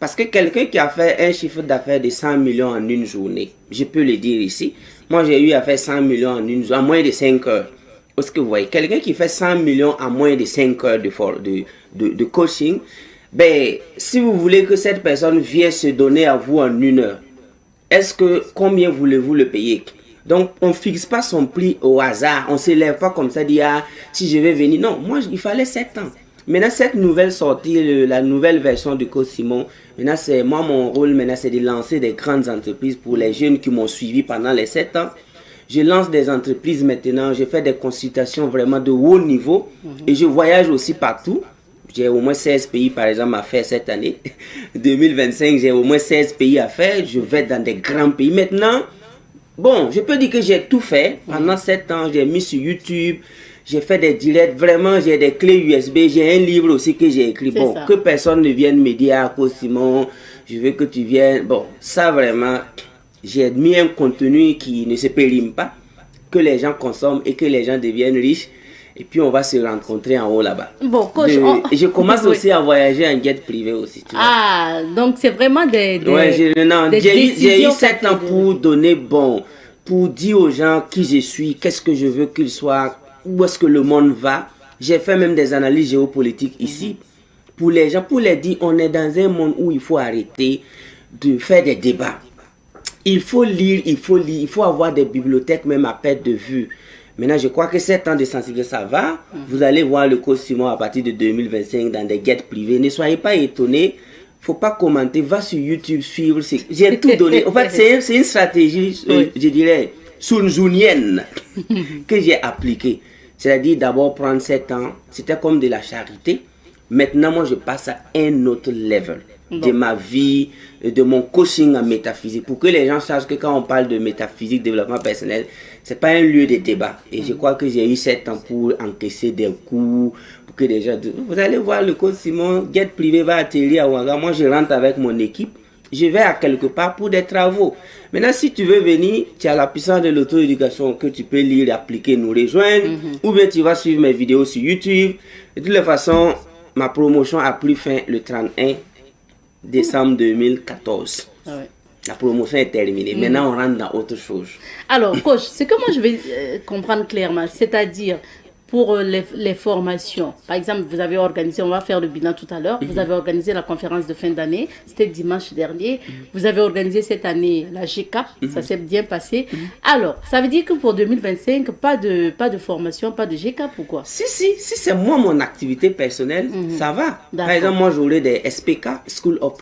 Parce que quelqu'un qui a fait un chiffre d'affaires de 100 millions en une journée, je peux le dire ici, moi j'ai eu à faire 100 millions en moins de 5 heures. Est-ce que vous voyez, quelqu'un qui fait 100 millions en moins de 5 heures de coaching, ben, si vous voulez que cette personne vienne se donner à vous en une heure, combien voulez-vous le payer? Donc, on ne fixe pas son prix au hasard. On ne s'élève pas comme ça, dit, ah, si je vais venir. Non, moi, il fallait 7 ans. Maintenant, cette nouvelle sortie, la nouvelle version de Coach Simon, maintenant, mon rôle, maintenant, c'est de lancer des grandes entreprises pour les jeunes qui m'ont suivi pendant les 7 ans. Je lance des entreprises maintenant, je fais des consultations vraiment de haut niveau et je voyage aussi partout. J'ai au moins 16 pays, par exemple, à faire cette année. 2025, j'ai au moins 16 pays à faire. Je vais dans des grands pays. Maintenant, bon, je peux dire que j'ai tout fait. Pendant 7 ans, j'ai mis sur YouTube. J'ai fait des directs. Vraiment, j'ai des clés USB. J'ai un livre aussi que j'ai écrit. Bon, que personne ne vienne me dire, ah, Simon, je veux que tu viennes. Bon, ça vraiment, j'ai mis un contenu qui ne se périme pas, que les gens consomment et que les gens deviennent riches. Et puis on va se rencontrer en haut là-bas. Bon, coach, je commence aussi à voyager en jet privé aussi. Tu vois. Donc c'est vraiment des j'ai eu 7 ans pour donner pour dire aux gens qui je suis, qu'est-ce que je veux qu'ils soient, où est-ce que le monde va. J'ai fait même des analyses géopolitiques ici pour les gens, pour les dire, on est dans un monde où il faut arrêter de faire des débats. Il faut lire, il faut avoir des bibliothèques même à perte de vue. Maintenant, je crois que 7 ans de sensibilisation, ça va. Vous allez voir le coach Simon à partir de 2025 dans des jets privés. Ne soyez pas étonnés. Il ne faut pas commenter. Va sur YouTube, suivre. J'ai tout donné. En fait, c'est une stratégie, je dirais, sunzunienne que j'ai appliquée. C'est-à-dire d'abord prendre 7 ans. C'était comme de la charité. Maintenant, moi, je passe à un autre level de ma vie, de mon coaching en métaphysique, pour que les gens sachent que quand on parle de métaphysique, développement personnel, c'est pas un lieu de débat. Et je crois que j'ai eu 7 ans pour encaisser des coups, pour que les gens disent, vous allez voir le coach Simon, jet privé va atterrir à Ouaga, moi je rentre avec mon équipe, je vais à quelque part pour des travaux. Maintenant, si tu veux venir, tu as la puissance de l'auto-éducation que tu peux lire, appliquer, nous rejoindre, ou bien tu vas suivre mes vidéos sur YouTube. De toute façon, ma promotion a pris fin le 31 décembre 2014. La promotion est terminée. Maintenant, on rentre dans autre chose. Alors, coach, ce que moi je vais comprendre clairement, c'est-à-dire pour les formations. Par exemple, vous avez organisé, on va faire le bilan tout à l'heure, vous avez organisé la conférence de fin d'année, c'était dimanche dernier. Vous avez organisé cette année la GCAP, ça s'est bien passé. Alors, ça veut dire que pour 2025, pas de formation, pas de GCAP ou quoi? Si c'est moi, mon activité personnelle, ça va. Par exemple, moi, j'aurai des SPK, School of